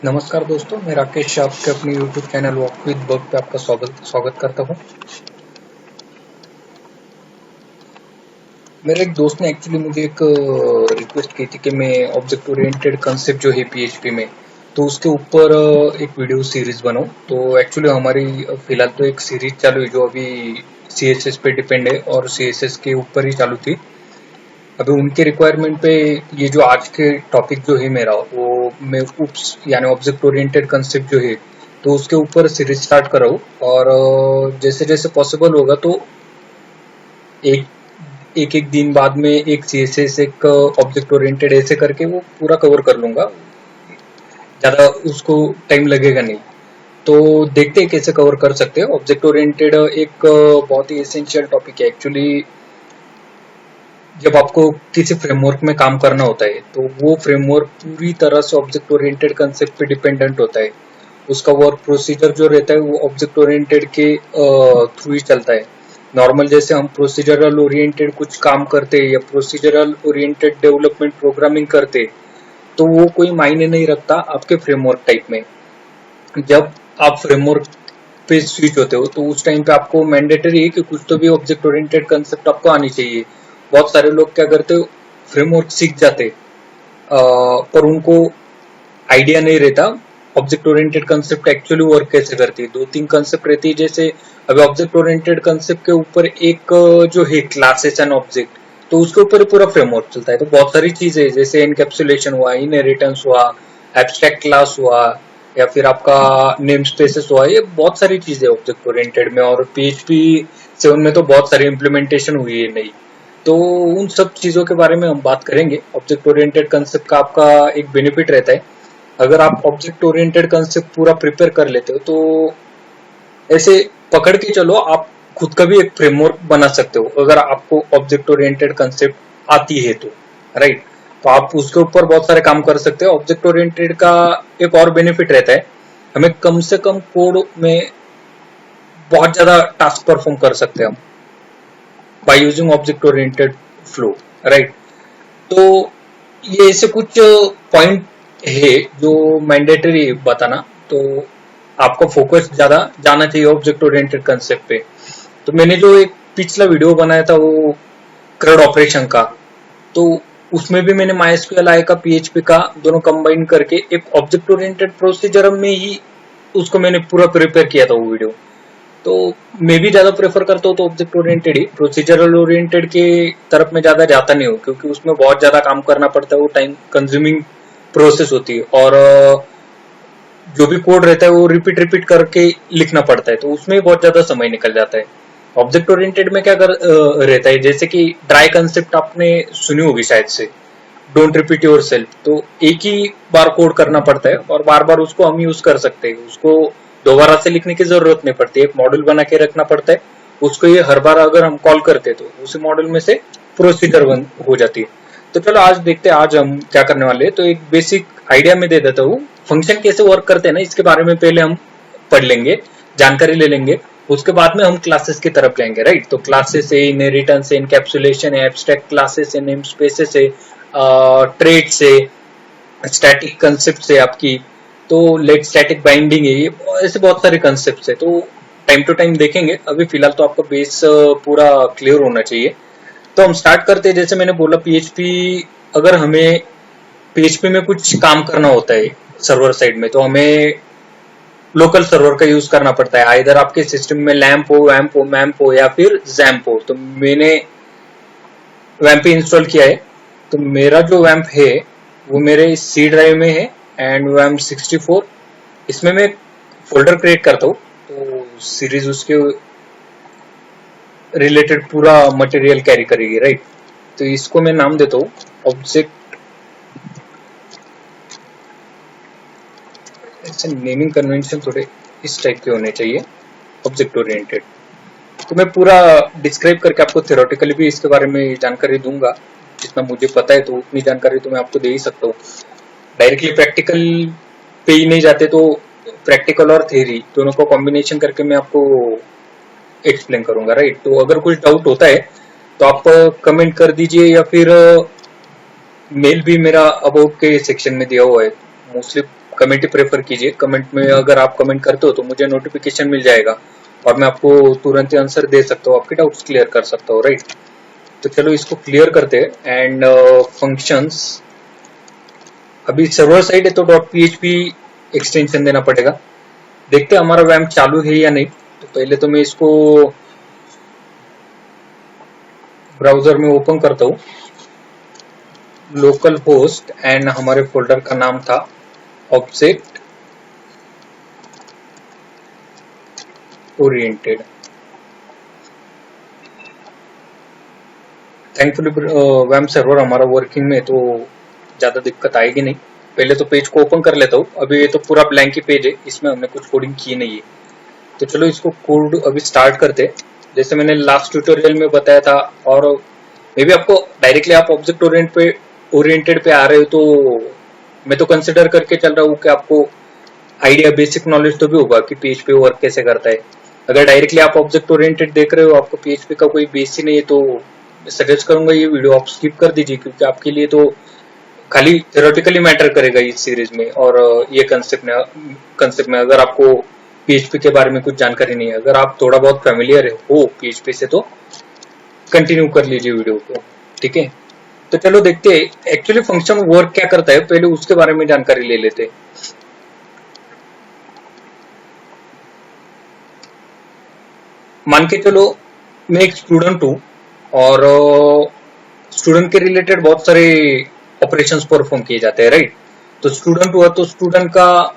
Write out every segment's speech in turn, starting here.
नमस्कार दोस्तों, मैं राकेश शाह आपके अपने YouTube channel walk with bug पे आपका स्वागत स्वागत करता हूँ। मेरे एक दोस्त ने एक्चुअली मुझे एक रिक्वेस्ट की थी कि मैं ऑब्जेक्ट ओरिएंटेड कंसेप्ट जो है पीएचपी में, तो उसके ऊपर एक वीडियो सीरीज बनाऊं। तो एक्चुअली हमारी फिलहाल तो एक सीरीज चालू है जो अभी सीएसएस पे डिपेंड है और सीएसएस के ऊपर ही चालू थी। अभी उनके रिक्वायरमेंट पे ये जो आज के टॉपिक जो है मेरा, वो मैं उप्स यानी ऑब्जेक्ट ओरिएंटेड कंसेप्ट जो है, तो उसके ऊपर सीरीज स्टार्ट कर रहा हूँ। और जैसे जैसे पॉसिबल होगा तो एक एक एक दिन बाद में एक सीएसएस एक ऑब्जेक्ट ओरिएंटेड ऐसे करके वो पूरा कवर कर लूंगा। ज्यादा उसको टाइम लगेगा नहीं। तो देखते हैं कैसे कवर कर सकते हैं। ऑब्जेक्ट ओरिएंटेड एक बहुत ही एसेंशियल टॉपिक है एक्चुअली। जब आपको किसी फ्रेमवर्क में काम करना होता है तो वो फ्रेमवर्क पूरी तरह से ऑब्जेक्ट ओरिएंटेड कंसेप्ट पे डिपेंडेंट होता है। उसका वर्क प्रोसीजर जो रहता है वो ऑब्जेक्ट ओरिएंटेड के थ्रू ही चलता है। नॉर्मल जैसे हम प्रोसीजरल ओरिएंटेड कुछ काम करते हैं या प्रोसीजरल ओरिएंटेड डेवलपमेंट प्रोग्रामिंग करते, तो वो कोई मायने नहीं रखता आपके फ्रेमवर्क टाइप में। जब आप फ्रेमवर्क पे स्विच होते हो तो उस टाइम पे आपको मैंडेटरी है कि कुछ तो भी ऑब्जेक्ट ओरिएंटेड कंसेप्ट आपको आनी चाहिए। बहुत सारे लोग क्या करते हो, फ्रेमवर्क सीख जाते पर उनको आइडिया नहीं रहता object oriented concept actually work कैसे करती है। दो तीन कंसेप्ट रहती है, जैसे अभी ऑब्जेक्ट ओरिएंटेड कंसेप्ट के ऊपर एक जो है क्लासेस एंड ऑब्जेक्ट, तो उसके ऊपर पूरा फ्रेमवर्क चलता है। तो बहुत सारी चीजें जैसे इनकैप्सुलेशन हुआ, इनहेरिटेंस हुआ, एब्स्ट्रैक्ट क्लास हुआ, या फिर आपका नेम स्पेसेस हुआ, ये बहुत सारी चीजें ऑब्जेक्ट ओरिएंटेड में। और पीएचपी 7 में तो बहुत सारी इम्प्लीमेंटेशन हुई है नई। तो उन सब चीजों के बारे में हम बात करेंगे। ऑब्जेक्ट ओरिएंटेड कंसेप्ट का आपका एक बेनिफिट रहता है, अगर आप ऑब्जेक्ट ओरिएंटेड कंसेप्ट पूरा प्रिपेयर कर लेते हो तो ऐसे पकड़ के चलो आप खुद का भी एक फ्रेमवर्क बना सकते हो अगर आपको ऑब्जेक्ट ओरिएंटेड कंसेप्ट आती है तो, राइट। तो आप उसके ऊपर बहुत सारे काम कर सकते हो। ऑब्जेक्ट ओरिएंटेड का एक और बेनिफिट रहता है, हमें कम से कम कोड में बहुत ज्यादा टास्क परफॉर्म कर सकते हैं हम by using object oriented flow, right. तो ये ऐसे कुछ पॉइंट है जो मैंडेटरी बताना। तो आपका फोकस ज्यादा जाना चाहिए ऑब्जेक्ट ओरिएंटेड कंसेप्ट पे। तो मैंने जो एक पिछला वीडियो बनाया था वो CRUD ऑपरेशन का, तो उसमें भी मैंने MySQL आई का PHP का दोनों कंबाइन करके एक ऑब्जेक्ट ओरिएंटेड प्रोसीजर में ही उसको मैंने पूरा प्रिपेयर किया था वो वीडियो। तो मैं भी ज्यादा प्रेफर करता हूँ तो ऑब्जेक्ट ओरिएंटेड ही, प्रोसीजरल ओरिएंटेड के तरफ में ज्यादा जाता नहीं हूँ क्योंकि उसमें बहुत ज्यादा काम करना पड़ता है, वो टाइम कंज्यूमिंग प्रोसेस होती है और जो भी कोड रहता है वो रिपीट रिपीट करके लिखना पड़ता है, तो उसमें बहुत ज्यादा समय निकल जाता है। ऑब्जेक्ट ओरिएंटेड में क्या रहता है, जैसे कि ड्राई कंसेप्ट आपने सुनी होगी शायद से, डोंट रिपीट योर सेल्फ। तो एक ही बार कोड करना पड़ता है और बार बार उसको हम यूज कर सकते हैं, उसको दोबारा से लिखने की जरूरत नहीं पड़ती। एक मॉडल बना के रखना पड़ता है, उसको ये हर बार अगर हम कॉल करते तो उसी मॉडल में से प्रोसीजर बन हो जाती है। तो चलो आज देखते हैं आज हम क्या करने वाले हैं। तो एक बेसिक आइडिया में दे देता हूँ, फंक्शन कैसे वर्क करते हैं ना, इसके बारे में पहले हम पढ़ लेंगे, जानकारी ले लेंगे। उसके बाद में हम क्लासेस की तरफ जाएंगे, राइट। तो क्लासेस है, इनहेरिटेंस है, इनकैप्सुलेशन है, एब्स्ट्रैक्ट क्लासेस है, नेम स्पेसेस है, ट्रेड्स है, स्टैटिक कंसेप्ट है आपकी, तो लेट स्टैटिक बाइंडिंग है, ये ऐसे बहुत सारे कंसेप्ट है। तो टाइम टू टाइम देखेंगे। अभी फिलहाल तो आपका बेस पूरा क्लियर होना चाहिए। तो हम स्टार्ट करते हैं। जैसे मैंने बोला पीएचपी, अगर हमें पीएचपी में कुछ काम करना होता है सर्वर साइड में, तो हमें लोकल सर्वर का यूज करना पड़ता है। आइदर आपके सिस्टम में लैम्प हो, वैम्प हो, मैम्प हो या फिर जैम्प हो। तो मैंने वैम्प इंस्टॉल किया है। तो मेरा जो वैम्प है वो मेरे सी ड्राइव में है एंड वैम्प 64, इसमें मैं फोल्डर क्रिएट करता हूँ। तो सीरीज उसके रिलेटेड पूरा मटेरियल कैरी करेगी, राइट। तो इसको मैं नाम देता हूँ ऑब्जेक्ट, ऐसे नेमिंग कन्वेंशन थोड़े इस टाइप के होने चाहिए, ऑब्जेक्ट ओरिएंटेड। तो मैं पूरा डिस्क्राइब करके आपको थ्योरेटिकली भी इसके बारे में जानकारी दूंगा, जितना मुझे पता है तो उतनी जानकारी तो मैं आपको दे ही सकता हूँ। डायरेक्टली प्रैक्टिकल पे ही नहीं जाते, तो प्रैक्टिकल और थ्योरी दोनों को कॉम्बिनेशन करके मैं आपको एक्सप्लेन करूंगा, राइट। तो अगर कुछ डाउट होता है तो आप कमेंट कर दीजिए या फिर मेल भी मेरा अबाउट के सेक्शन में दिया हुआ है, मोस्टली कमेंट ही प्रेफर कीजिए। कमेंट में अगर आप कमेंट करते हो तो मुझे नोटिफिकेशन मिल जाएगा और मैं आपको तुरंत ही आंसर दे सकता हूँ, आपके डाउट्स क्लियर कर सकता हूँ, राइट। तो चलो इसको क्लियर करते हैं। एंड फंक्शंस, अभी सर्वर साइड है तो .php एक्सटेंशन देना पड़ेगा। देखते हैं हमारा वैम्प चालू है या नहीं। तो पहले तो मैं इसको ब्राउजर में ओपन करता हूँ, लोकल होस्ट, एंड हमारे फोल्डर का नाम था ऑब्जेक्ट ओरिएंटेड। थैंकफुली वैम्प सर्वर हमारा वर्किंग में, तो ज्यादा दिक्कत आएगी नहीं। पहले तो पेज को ओपन कर लेता हूँ। अभी ये तो पूरा ब्लैंक ही पेज है, इसमें हमने कुछ कोडिंग की नहीं है। तो चलो इसको कोड अभी स्टार्ट करते हैं। जैसे मैंने लास्ट ट्यूटोरियल में बताया था, और मे बी आपको डायरेक्टली आप ऑब्जेक्ट ओरिएंटेड पे आ रहे हो तो मैं तो कंसिडर करके चल रहा हूँ कि आपको आइडिया, बेसिक नॉलेज तो भी होगा कि पीएचपी वर्क कैसे करता है। अगर डायरेक्टली आप ऑब्जेक्ट ओरिएंटेड देख रहे हो, आपको पीएचपी का कोई बेस ही नहीं है, तो सजेस्ट करूंगा ये वीडियो आप स्किप कर दीजिए, क्योंकि आपके लिए तो खाली थ्योरेटिकली मैटर करेगा इस सीरीज में। और ये कंसेप्ट में अगर आपको पीएचपी के बारे में कुछ जानकारी नहीं है, अगर आप थोड़ा बहुत फेमिलियर हो पीएचपी से, तो कंटिन्यू कर लीजिए वीडियो को, ठीक है। तो चलो देखते हैं एक्चुअली फंक्शन वर्क क्या करता है, पहले उसके बारे में जानकारी ले लेते हैं। मान के चलो मैं एक स्टूडेंट हूं और स्टूडेंट के रिलेटेड बहुत सारे ऑपरेशंस परफॉर्म किए जाते हैं, राइट। तो स्टूडेंट हुआ तो स्टूडेंट का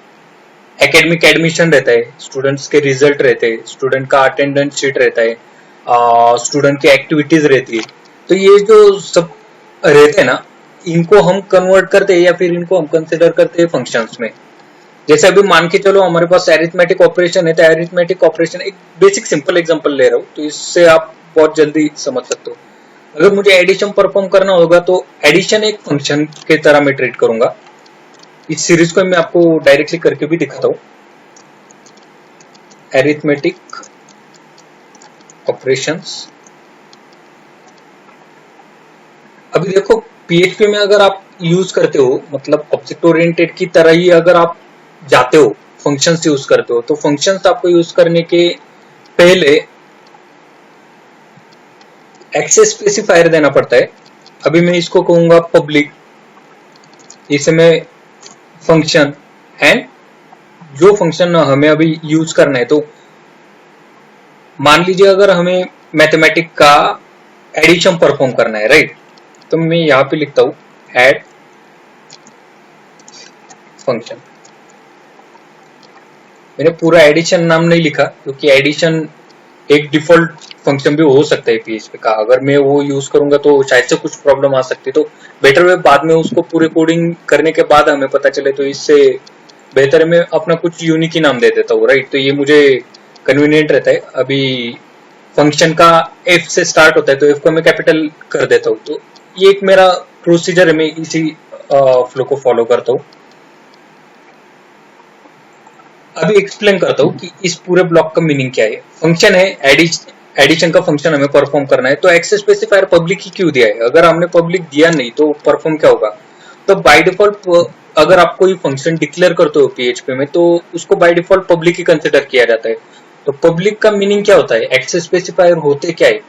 एकेडमिक एडमिशन रहता है, स्टूडेंट्स के रिजल्ट रहते हैं, स्टूडेंट का अटेंडेंस शीट रहता है, स्टूडेंट की एक्टिविटीज रहती है। तो ये जो सब रहते हैं ना, इनको हम कन्वर्ट करते हैं या फिर इनको हम कंसिडर करते हैं फंक्शंस में। जैसे अभी मान के चलो हमारे पास एरिथमेटिक ऑपरेशन है, तो एरिथमेटिक ऑपरेशन एक बेसिक सिंपल एग्जांपल ले रहा हूँ, तो इससे आप बहुत जल्दी समझ सकते हो। अगर मुझे एडिशन परफॉर्म करना होगा तो एडिशन एक फंक्शन के तरह मैं ट्रीट करूंगा। इस सीरीज को मैं आपको डायरेक्टली करके भी दिखाता हूँ। एरिथमेटिक ऑपरेशंस, अभी देखो पीएचपी में अगर आप यूज करते हो, मतलब ऑब्जेक्ट ओरिएंटेड की तरह ही अगर आप जाते हो, फंक्शंस यूज करते हो, तो फंक्शंस आपको यूज करने के पहले एक्सेस स्पेसिफायर देना पड़ता है। अभी मैं इसको कहूंगा पब्लिक, इसे मैं फंक्शन, एंड जो फंक्शन हमें अभी यूज करना है, तो मान लीजिए अगर हमें मैथमेटिक का एडिशन परफॉर्म करना है, राइट। तो मैं यहां पे लिखता हूं एड फंक्शन। मैंने पूरा एडिशन नाम नहीं लिखा, क्योंकि एडिशन एक डिफॉल्ट फंक्शन भी हो सकता है पीएचपी का। अगर मैं वो यूज करूंगा तो शायद से कुछ प्रॉब्लम आ सकती है, तो बेटर वे बाद में उसको पूरे कोडिंग करने के बाद हमें पता चले, तो इससे बेहतर है मैं अपना कुछ यूनिक ही नाम दे देता हूँ, राइट। तो ये मुझे कन्वीनियंट रहता है। अभी फंक्शन का एफ से स्टार्ट होता है, तो एफ को मैं कैपिटल कर देता हूँ। तो ये एक मेरा प्रोसीजर है, मैं इसी फ्लो को फॉलो करता हूँ। अभी एक्सप्लेन करता हूँ कि इस पूरे ब्लॉक का मीनिंग क्या है। फंक्शन है, एडिशन का फंक्शन हमें परफॉर्म करना है, तो एक्सेस स्पेसिफायर पब्लिक ही क्यों दिया है? अगर हमने पब्लिक दिया नहीं तो परफॉर्म क्या होगा? तो बाय डिफॉल्ट अगर आप कोई फंक्शन डिक्लेयर करते हो पीएचपी में, तो उसको by default public he consider किया जाता है। तो पब्लिक का मीनिंग क्या होता है, एक्सेस स्पेसिफायर होते क्या है?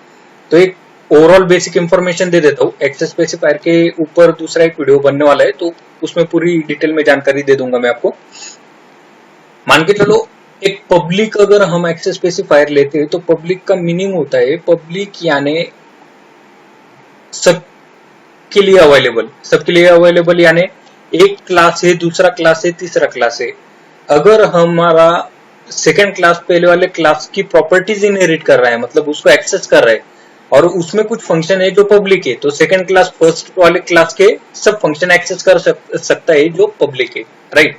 तो एक ओवरऑल बेसिक इंफॉर्मेशन दे देता हूँ। एक्सेस स्पेसिफायर के ऊपर दूसरा एक वीडियो बनने वाला है, तो उसमें पूरी डिटेल में जानकारी दे दूंगा मैं आपको। मान के चलो एक पब्लिक अगर हम एक्सेस स्पेसिफायर लेते हैं, तो पब्लिक का मीनिंग होता है, पब्लिक यानी सबके लिए अवेलेबल। सबके लिए अवेलेबल यानी एक क्लास है, दूसरा क्लास है, तीसरा क्लास है। अगर हमारा सेकंड क्लास पहले वाले क्लास की प्रॉपर्टीज इनहेरिट कर रहा है, मतलब उसको एक्सेस कर रहा है, और उसमें कुछ फंक्शन है जो पब्लिक है, तो सेकंड क्लास फर्स्ट वाले क्लास के सब फंक्शन एक्सेस कर सकता है जो पब्लिक है, राइट।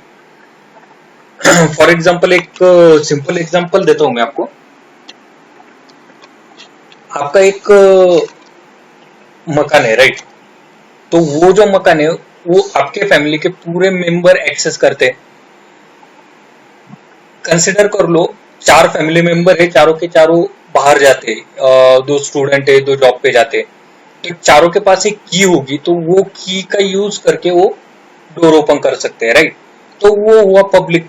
फॉर एग्जाम्पल एक सिंपल एग्जाम्पल देता हूं मैं आपको। आपका एक मकान है, राइट। तो वो जो मकान है वो आपके फैमिली के पूरे मेंबर एक्सेस करते हैं। कंसिडर कर लो 4 फैमिली मेंबर है, चारों के चारों बाहर जाते हैं, 2 स्टूडेंट है, 2 जॉब पे जाते हैं। तो चारों के पास एक की होगी, तो वो की का यूज करके वो डोर ओपन कर सकते हैं, राइट। तो वो हुआ पब्लिक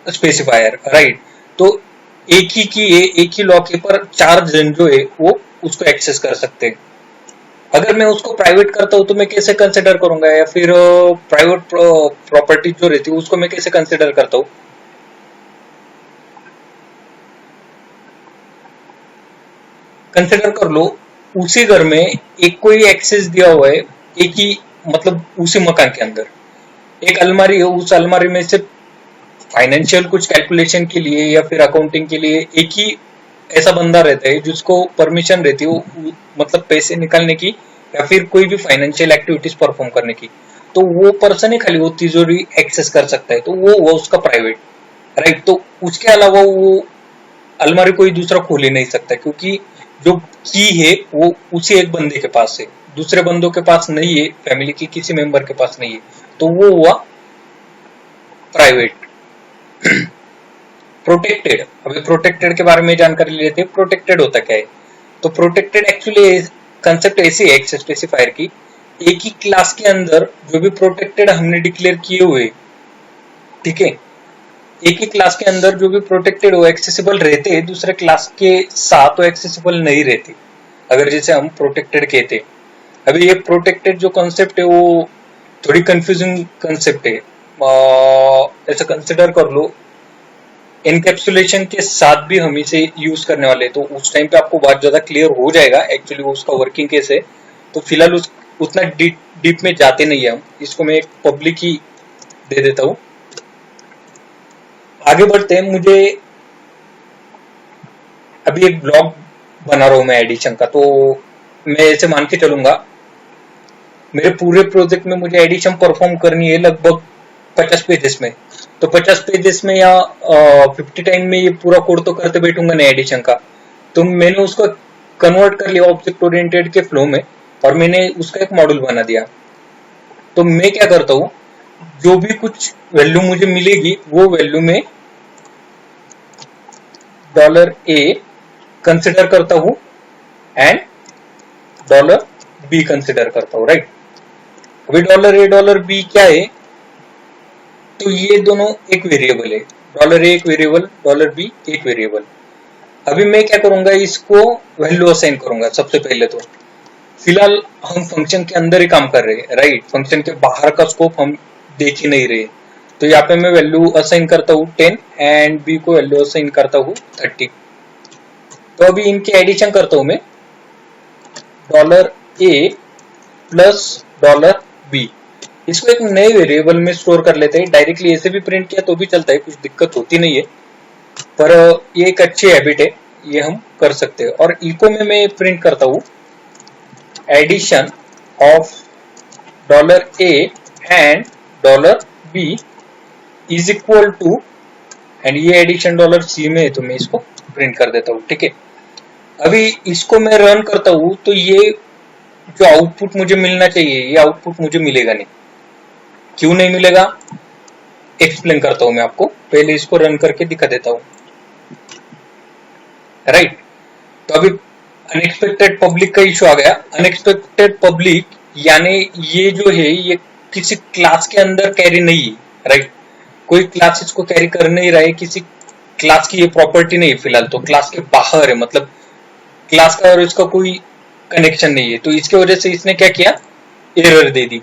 स्पेसिफायर, राइट। तो एक ही लॉ के पर 4 जन जो है वो उसको एक्सेस कर सकते हैं। अगर मैं उसको प्राइवेट करता हूं तो मैं कैसे कंसिडर करूंगा, या फिर प्राइवेट प्रॉपर्टी जो रहती है उसको मैं कैसे कंसिडर करता हूं। कंसिडर कर लो, उसी घर में एक कोई एक्सेस दिया हुआ है, एक ही मतलब उसी मकान के अंदर एक अलमारी है, उस अलमारी में से फाइनेंशियल कुछ कैलकुलेशन के लिए या फिर अकाउंटिंग के लिए एक ही ऐसा बंदा रहता है जिसको परमिशन रहती है मतलब पैसे निकालने की या फिर कोई भी फाइनेंशियल एक्टिविटीज परफॉर्म करने की, तो वो पर्सन ही खाली वो तिजोरी एक्सेस कर सकता है, तो वो उसका प्राइवेट, राइट। तो उसके अलावा वो अलमारी कोई दूसरा खोल ही नहीं सकता, क्योंकि जो की है वो उसी एक बंदे के पास है, दूसरे बंदों के पास नहीं है, फैमिली के किसी मेंबर के पास नहीं है, तो वो हुआ प्राइवेट। प्रोटेक्टेड, अभी प्रोटेक्टेड के बारे में जानकारी लेते हैं। प्रोटेक्टेड होता क्या है, तो प्रोटेक्टेड एक्चुअली कंसेप्ट ऐसी है एक्सेस स्पेसिफायर की, एक ही क्लास के अंदर जो भी प्रोटेक्टेड हमने डिक्लेयर किए हुए, ठीक है, एक ही क्लास के अंदर जो भी प्रोटेक्टेड वो एक्सेसिबल रहते हैं, दूसरे क्लास के साथ वो एक्सेसिबल नहीं रहते, अगर जैसे हम प्रोटेक्टेड कहते। अभी ये प्रोटेक्टेड जो कंसेप्ट है वो थोड़ी कंफ्यूजिंग कंसेप्ट है, ऐसा कंसिडर कर लो एनकैप्सुलेशन के साथ भी हम इसे यूज करने वाले, तो उस टाइम पे आपको बहुत ज्यादा क्लियर हो जाएगा एक्चुअली वो उसका वर्किंग कैसे। तो फिलहाल उतना डीप में जाते नहीं है हम, इसको मैं एक पब्लिक ही दे देता हूं। आगे बढ़ते हैं, मुझे अभी एक ब्लॉग बना रहा हूं मैं एडिशन का, तो मैं ऐसे मान के चलूंगा मेरे पूरे प्रोजेक्ट में मुझे एडिशन परफॉर्म करनी है लगभग 50 पेजेस में, तो 50 पेजेस में या 50 टाइम में ये पूरा कोड तो करते बैठूंगा नहीं एडिशन का। तो मैंने उसको कन्वर्ट कर लिया ऑब्जेक्ट ओरिएंटेड के फ्लो में और मैंने उसका एक मॉड्यूल बना दिया। तो मैं क्या करता हूं, जो भी कुछ वैल्यू मुझे मिलेगी वो वैल्यू में $A कंसिडर करता हूं एंड $B कंसिडर करता हूं, राइट। अभी $A $B क्या है, तो ये दोनों एक वेरिएबल है, $A एक वेरिएबल, $B एक वेरिएबल। अभी मैं क्या करूंगा, इसको वैल्यू असाइन करूंगा सबसे पहले। तो फिलहाल हम फंक्शन के अंदर ही काम कर रहे हैं, राइट, फंक्शन के बाहर का स्कोप हम देख ही नहीं रहे। तो यहाँ पे मैं वैल्यू असाइन करता हूँ 10 एंड B को वैल्यू असाइन करता हूँ 30। तो अभी इनके एडिशन करता हूं मैं, $A प्लस $B, इसको एक नए वेरिएबल में स्टोर कर लेते हैं। डायरेक्टली ऐसे भी प्रिंट किया तो भी चलता है, कुछ दिक्कत होती नहीं है, पर ये एक अच्छी हैबिट है, ये हम कर सकते हैं। और इको में मैं प्रिंट करता हूं addition of $A and $B is equal to, and ये एडिशन $C में है तो मैं इसको प्रिंट कर देता हूं, ठीक है। अभी इसको मैं रन करता हूं तो ये जो आउटपुट मुझे मिलना चाहिए ये आउटपुट मुझे मिलेगा नहीं। क्यों नहीं मिलेगा, एक्सप्लेन करता हूं मैं आपको, पहले इसको रन करके दिखा देता हूं, राइट। तो अभी अनएक्सपेक्टेड पब्लिक का इशू आ गया। अनएक्सपेक्टेड पब्लिक यानी ये जो है ये किसी क्लास के अंदर कैरी नहीं है, राइट, कोई क्लास इसको कैरी कर नहीं रहा है, किसी क्लास की ये प्रॉपर्टी नहीं है फिलहाल, तो क्लास के बाहर है, मतलब क्लास का और इसका कोई कनेक्शन नहीं है। तो इसके वजह से इसने क्या किया, एरर दे दी।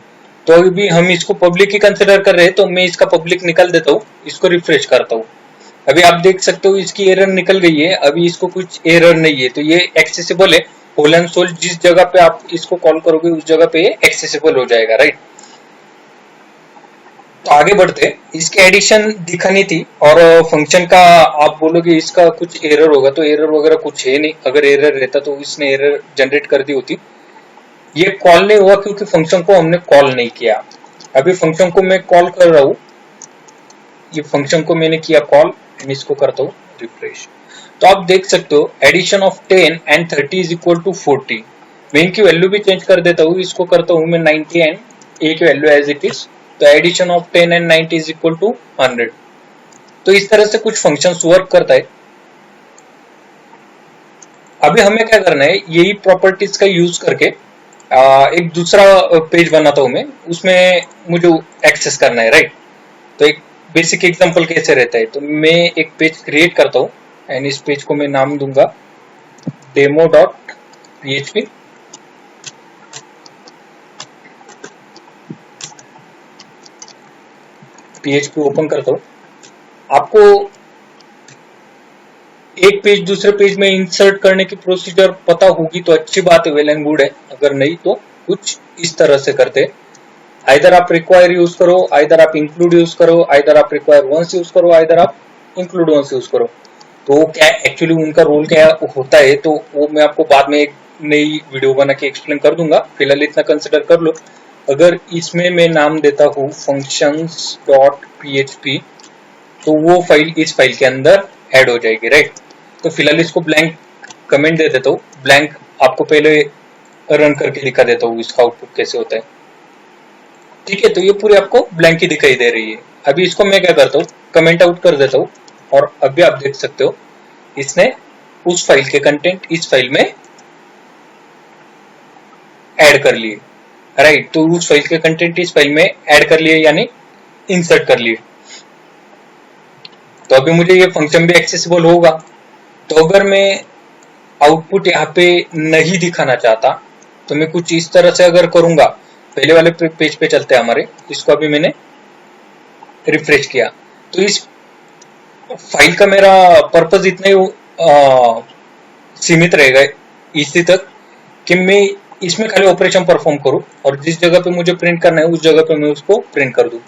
तो अभी हम इसको पब्लिक ही कंसिडर कर रहे हैं, तो मैं इसका पब्लिक निकाल देता हूँ, इसको रिफ्रेश करता हूँ। अभी आप देख सकते हो इसकी एरर निकल गई है, अभी इसको कुछ एरर नहीं है, तो ये एक्सेसिबल है होल एंड सोल। जिस जगह पे आप इसको कॉल करोगे उस जगह पे एक्सेसिबल हो जाएगा, राइट। तो आगे बढ़ते, इसके एडिशन दिखानी थी और फंक्शन का आप बोलोगे इसका कुछ एरर होगा, तो एरर वगैरह कुछ है नहीं। अगर एरर रहता तो इसने एरर जनरेट कर दी होती। ये कॉल नहीं हुआ क्योंकि फंक्शन को हमने कॉल नहीं किया। अभी फंक्शन को मैं कॉल कर रहा हूं, ये फंक्शन को मैंने किया कॉल, इसको करता हूं रिफ्रेश। तो आप देख सकते हो addition of 10 and 30 is equal to 40। मैं इनकी वैल्यू भी चेंज कर देता हूँ, इसको करता हूँ मैं 90 एंड ए की वैल्यू एज इट इज, तो addition of 10 and 90 is equal to 100। तो इस तरह से कुछ फंक्शंस वर्क करता है। अभी हमें क्या करना है, यही प्रॉपर्टीज का यूज करके एक दूसरा पेज बनाता हूं मैं, उसमें मुझे एक्सेस करना है, राइट। तो एक बेसिक एग्जांपल कैसे रहता है, तो मैं एक पेज क्रिएट करता हूँ एंड इस पेज को मैं नाम दूंगा demo.php। PHP ओपन करता हूँ। आपको एक पेज दूसरे पेज में इंसर्ट करने की प्रोसीजर पता होगी तो अच्छी बात है, वेल एंड गुड है। अगर नहीं तो कुछ इस तरह से करते हैं, आइदर आप रिक्वायर यूज करो, आइदर आप इंक्लूड यूज करो, आइदर आप रिक्वायर वंस यूज करो, आइदर आप इंक्लूड वंस यूज करो। तो क्या एक्चुअली उनका रोल क्या होता है तो वो मैं आपको बाद में एक नई वीडियो बना के एक्सप्लेन कर दूंगा, फिलहाल इतना कंसिडर कर लो। अगर इसमें मैं नाम देता हूँ functions.php तो वो फाइल इस फाइल के अंदर ऐड हो जाएगी, राइट। तो फिलहाल इसको ब्लैंक कमेंट दे देता हूँ, ब्लैंक आपको पहले रन करके दिखा देता हूँ इसका आउटपुट कैसे होता है। ठीक है, तो ये पूरी आपको ब्लैंक ही दिखाई दे रही है। अभी इसको मैं क्या करता हूँ, कमेंट आउट कर देता हूँ और अभी आप देख सकते हो इसने उस फाइल के कंटेंट इस फाइल में ऐड कर लिए, राइट। तो उस फाइल के कंटेंट इस फाइल में ऐड कर लिए यानी इंसर्ट कर लिए। तो अभी मुझे ये फंक्शन भी एक्सेसिबल होगा। तो अगर मैं आउटपुट यहाँ पे नहीं दिखाना चाहता तो मैं कुछ इस तरह से अगर करूंगा, पहले वाले पेज पे चलते हैं हमारे, इसको अभी मैंने रिफ्रेश किया तो इस फाइल का मेरा पर्पस इतना ही सीमित रहेगा इसी तक कि मैं इसमें खाली ऑपरेशन परफॉर्म करूं और जिस जगह पे मुझे प्रिंट करना है उस जगह पे मैं उसको प्रिंट कर दूं।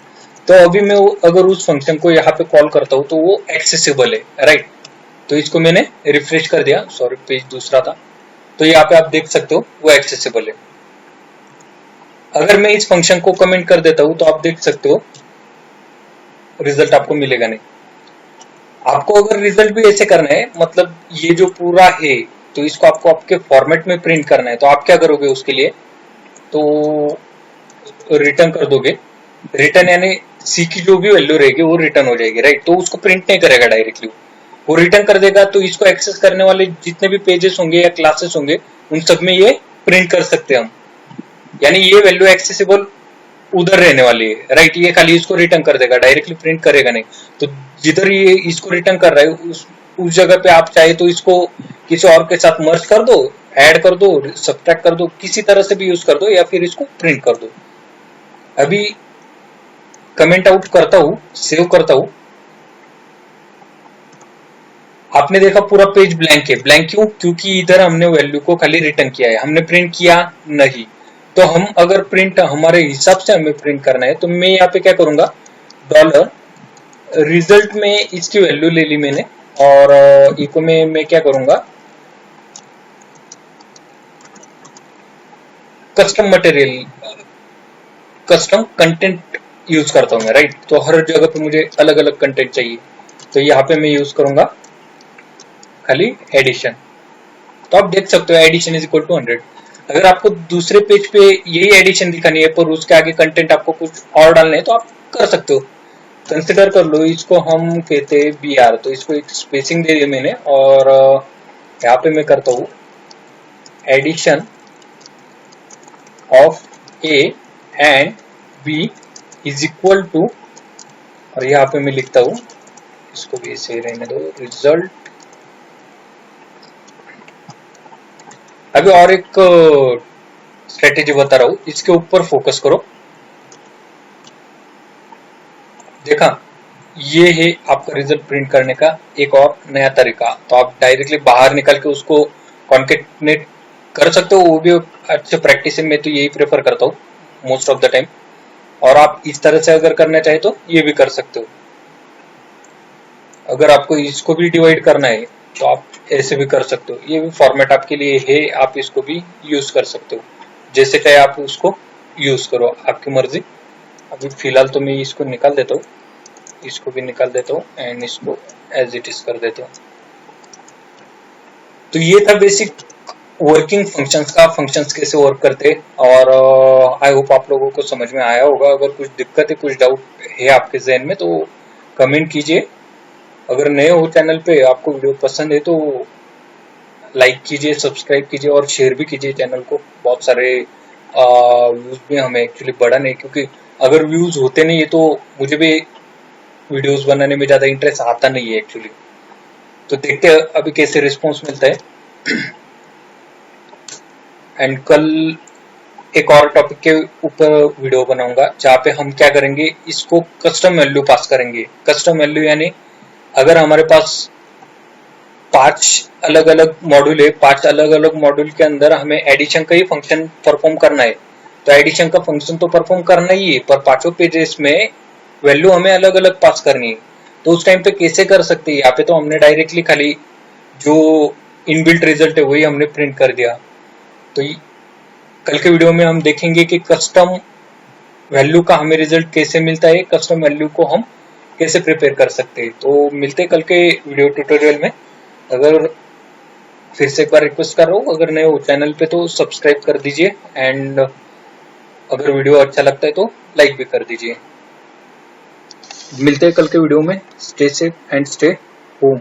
तो अभी मैं अगर उस फंक्शन को यहाँ पे कॉल करता हूँ तो वो एक्सेसिबल है, राइट। तो इसको मैंने रिफ्रेश कर दिया, सॉरी पेज दूसरा था। तो यहाँ पे आप देख सकते हो वो एक्सेसिबल है। अगर मैं इस फंक्शन को कमेंट कर देता हूं तो आप देख सकते हो रिजल्ट आपको मिलेगा नहीं। आपको अगर रिजल्ट भी ऐसे करना है, मतलब ये जो पूरा है तो इसको आपको आपके फॉर्मेट में प्रिंट करना है, तो आप क्या करोगे उसके लिए, तो रिटर्न कर दोगे। रिटर्न यानी सी की जो भी वैल्यू रहेगी वो रिटर्न हो जाएगी, राइट। तो उसको प्रिंट नहीं करेगा डायरेक्टली, वो रिटर्न कर देगा। तो इसको एक्सेस करने वाले जितने भी पेजेस होंगे या क्लासेस होंगे उन सब में ये प्रिंट कर सकते हैं हम, यानी ये वैल्यू एक्सेसिबल उधर रहने वाली है, राइट। ये खाली इसको रिटर्न कर देगा, डायरेक्टली प्रिंट करेगा नहीं। तो जिधर ये इसको रिटर्न कर रहा है उस जगह पे आप चाहे तो इसको किसी और के साथ मर्ज कर दो, ऐड कर दो, सब्ट्रैक्ट कर दो, किसी तरह से भी यूज कर दो या फिर इसको प्रिंट कर दो। अभी कमेंट आउट करता हूं, सेव करता हूं। आपने देखा पूरा पेज ब्लैंक है। ब्लैंक क्यों? क्योंकि इधर हमने वैल्यू को खाली रिटर्न किया है, हमने प्रिंट किया नहीं। तो हम अगर प्रिंट हमारे हिसाब से हमें प्रिंट करना है तो मैं यहाँ पे क्या करूंगा, डॉलर रिजल्ट में इसकी वैल्यू ले ली मैंने और इको में मैं क्या करूंगा, custom material custom content use करता हूँ मैं, राइट। तो हर जगह पे मुझे अलग अलग कंटेंट चाहिए, तो यहाँ पे मैं यूज करूंगा खाली एडिशन। तो आप देख सकते हो एडिशन इज इक्वल टू 100। अगर आपको दूसरे पेज पे यही एडिशन दिखानी है पर उसके आगे कंटेंट आपको कुछ और डालने हैं तो आप कर सकते हो। कंसिडर कर लो, इसको हम कहते हैं BR, तो इसको एक स्पेसिंग दे दी मैंने और यहाँ पे मैं करता हूँ addition of A and B is equal to, और यहाँ पे मैं लिखता हूँ, इसको भी ऐसे रहने दो, रिजल्ट। अभी और एक स्ट्रेटेजी बता रहा हूं, इसके ऊपर फोकस करो। देखा, ये है आपका रिजल्ट प्रिंट करने का एक और नया तरीका। तो आप डायरेक्टली बाहर निकल के उसको कॉन्केटनेट कर सकते हो, वो भी अच्छे प्रैक्टिस में तो यही प्रेफर करता हूँ मोस्ट ऑफ द टाइम। और आप इस तरह से अगर करना चाहे तो ये भी कर सकते हो। अगर आपको इसको भी डिवाइड करना है तो आप ऐसे भी कर सकते हो, ये भी फॉर्मेट आपके लिए है, आप इसको भी यूज कर सकते हो, जैसे चाहे आप उसको यूज करो, आपकी मर्जी। अभी फिलहाल तो मैं इसको निकाल देता हूँ, इसको भी निकाल देता हूँ एंड इसको एज इट इज कर देता हूँ। तो ये था बेसिक वर्किंग फंक्शंस का, फंक्शंस कैसे वर्क करते हैं। और आई होप आप लोगों को समझ में आया होगा। अगर कुछ दिक्कत है, कुछ डाउट है आपके जहन में तो कमेंट कीजिए। अगर नए हो चैनल पे, आपको वीडियो पसंद है तो लाइक कीजिए, सब्सक्राइब कीजिए और शेयर भी कीजिए चैनल को। बहुत सारे व्यूज भी हमें एक्चुअली बढ़ा नहीं, क्योंकि अगर व्यूज होते नहीं है तो मुझे भी वीडियोस बनाने में ज्यादा इंटरेस्ट आता नहीं है एक्चुअली। तो देखते हैं अभी कैसे रिस्पॉन्स मिलता है। एंड कल एक और टॉपिक के ऊपर वीडियो बनाऊंगा जहाँ पे हम क्या करेंगे, इसको कस्टम वैल्यू पास करेंगे। कस्टम वैल्यू यानी अगर हमारे पास 5 अलग अलग मॉड्यूल है, 5 अलग अलग मॉड्यूल के अंदर हमें एडिशन का ही फंक्शन परफॉर्म करना है, तो एडिशन का फंक्शन तो परफॉर्म करना ही है, पर 5 पेजेस में वैल्यू हमें अलग अलग पास करनी है। तो उस टाइम पे कैसे कर सकते हैं? यहाँ पे तो हमने डायरेक्टली खाली जो इनबिल्ट रिजल्ट है वही हमने प्रिंट कर दिया। तो कल के वीडियो में हम देखेंगे कि कस्टम वैल्यू का हमें रिजल्ट कैसे मिलता है, कस्टम वैल्यू को हम कैसे प्रिपेयर कर सकते हैं। तो मिलते हैं कल के वीडियो ट्यूटोरियल में। अगर फिर से एक बार रिक्वेस्ट कर रहा हूँ, अगर नए हो चैनल पे तो सब्सक्राइब कर दीजिए, एंड अगर वीडियो अच्छा लगता है तो लाइक भी कर दीजिए। मिलते हैं कल के वीडियो में। Stay safe and stay home.